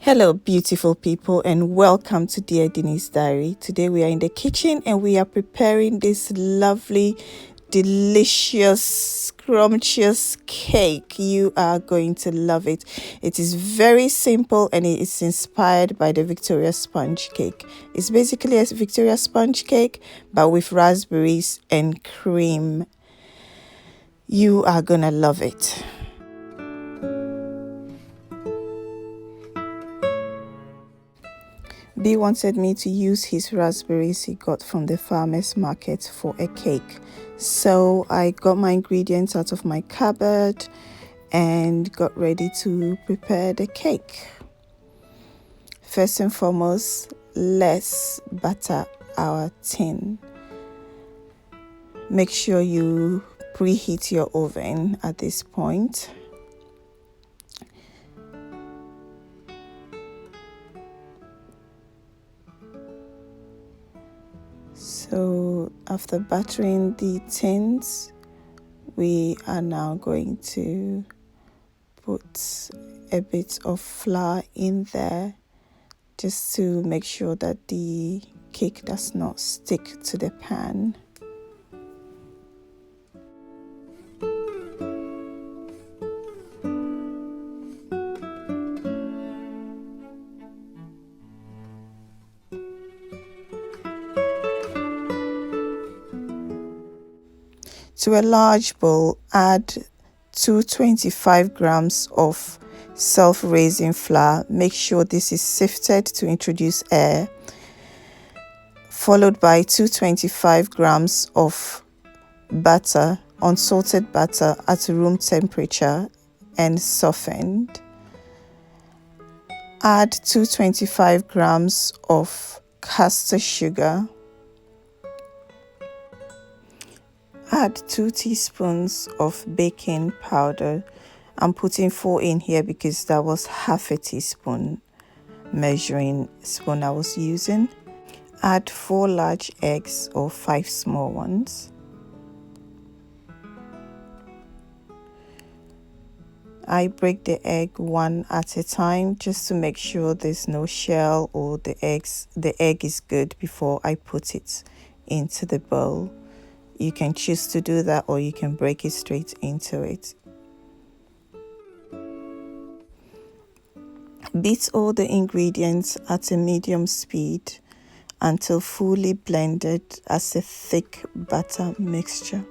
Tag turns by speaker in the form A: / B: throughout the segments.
A: Hello, beautiful people, and welcome to Dear Denise Diary. Today we are in the kitchen and we are preparing this lovely, delicious, scrumptious cake. You are going to love it. It is very simple and it is inspired by the Victoria sponge cake. It's basically a Victoria sponge cake, but with raspberries and cream. You are gonna love it. B wanted me to use his raspberries he got from the farmer's market for a cake. So I got my ingredients out of my cupboard and got ready to prepare the cake. First and foremost, let's butter our tin. Make sure you preheat your oven at this point. So after buttering the tins, we are now going to put a bit of flour in there just to make sure that the cake does not stick to the pan. To a large bowl, add 225 grams of self-raising flour. Make sure this is sifted to introduce air, followed by 225 grams of butter, unsalted butter at room temperature and softened. Add 225 grams of caster sugar. Add 2 teaspoons of baking powder. I'm putting 4 in here because that was half a teaspoon measuring spoon I was using. Add 4 large eggs or 5 small ones. I break the egg one at a time just to make sure there's no shell or the egg is good before I put it into the bowl. You can choose to do that or you can break it straight into it. Beat all the ingredients at a medium speed until fully blended as a thick batter mixture.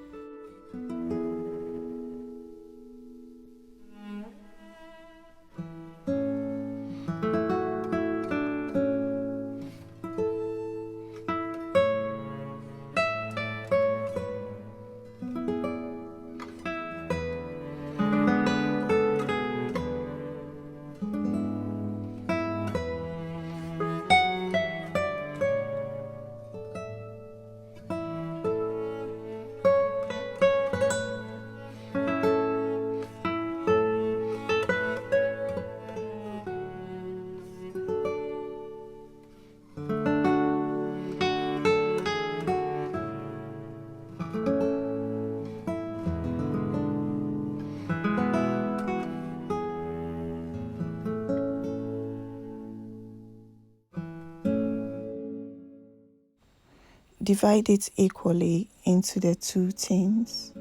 A: Divide it equally into the 2 tins.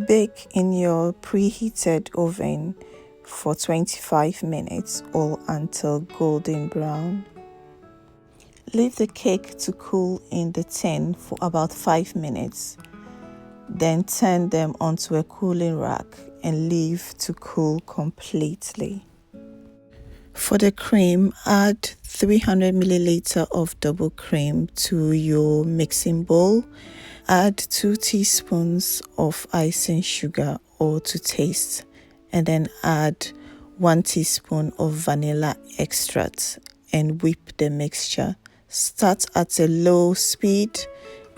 A: Bake in your preheated oven for 25 minutes or until golden brown. Leave the cake to cool in the tin for about 5 minutes. Then turn them onto a cooling rack and leave to cool completely. For the cream, add 300 milliliter of double cream to your mixing bowl. Add 2 teaspoons of icing sugar or to taste, and then add 1 teaspoon of vanilla extract and whip the mixture. Start at a low speed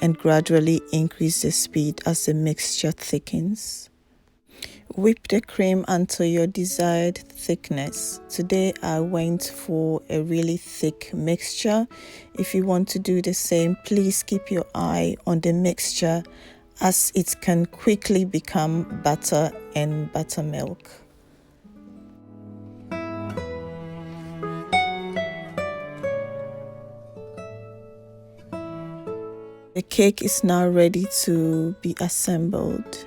A: and gradually increase the speed as the mixture thickens. Whip the cream until your desired thickness. Today I went for a really thick mixture. If you want to do the same, please keep your eye on the mixture as it can quickly become butter and buttermilk. The cake is now ready to be assembled.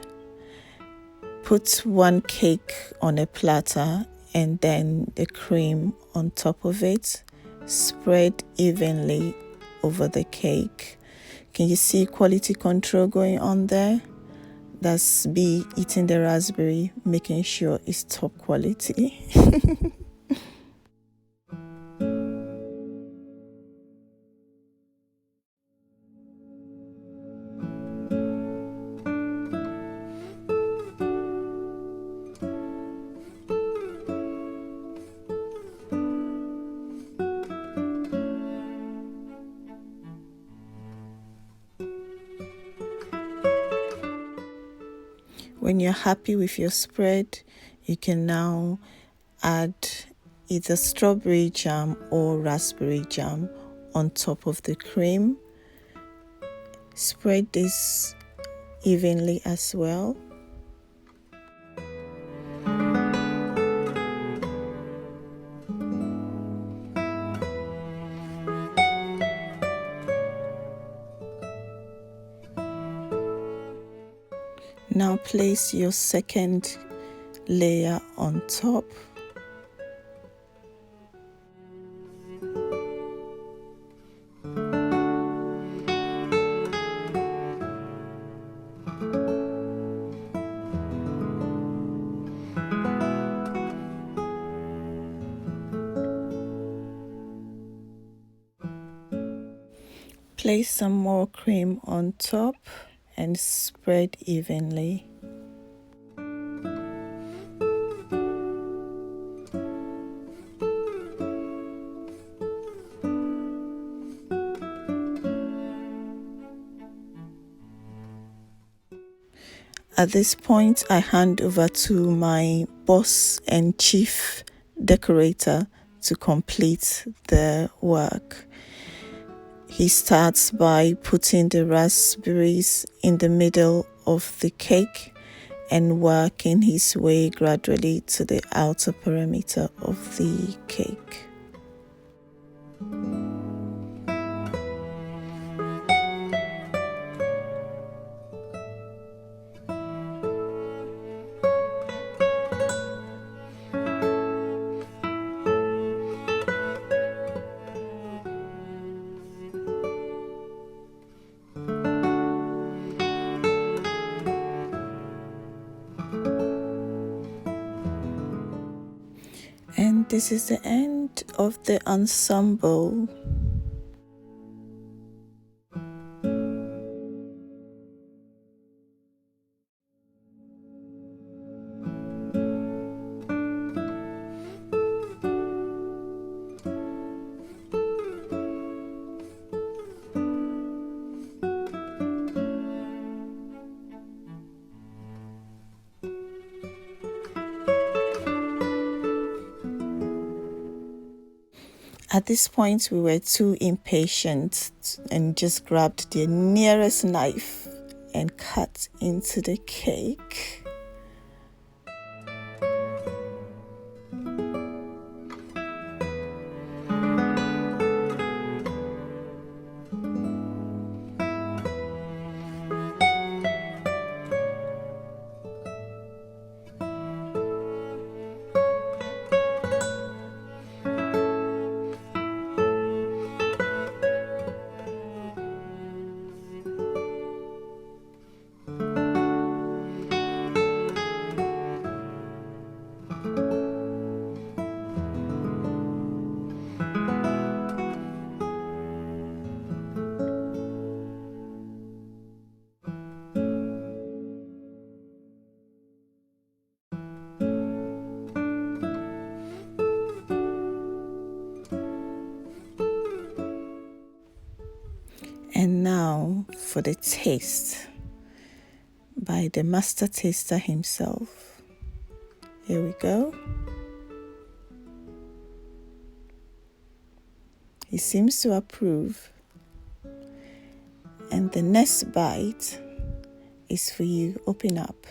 A: Put one cake on a platter and then the cream on top of it. Spread evenly over the cake. Can you see quality control going on there? That's me eating the raspberry, making sure it's top quality. When you're happy with your spread, you can now add either strawberry jam or raspberry jam on top of the cream. Spread this evenly as well. Now place your second layer on top. Place some more cream on top and spread evenly. At this point, I hand over to my boss and chief decorator to complete the work. He starts by putting the raspberries in the middle of the cake and working his way gradually to the outer perimeter of the cake. And this is the end of the ensemble. At this point, we were too impatient and just grabbed the nearest knife and cut into the cake. for the taste by the master taster himself. Here we go. He seems to approve. And the next bite is for you. Open up.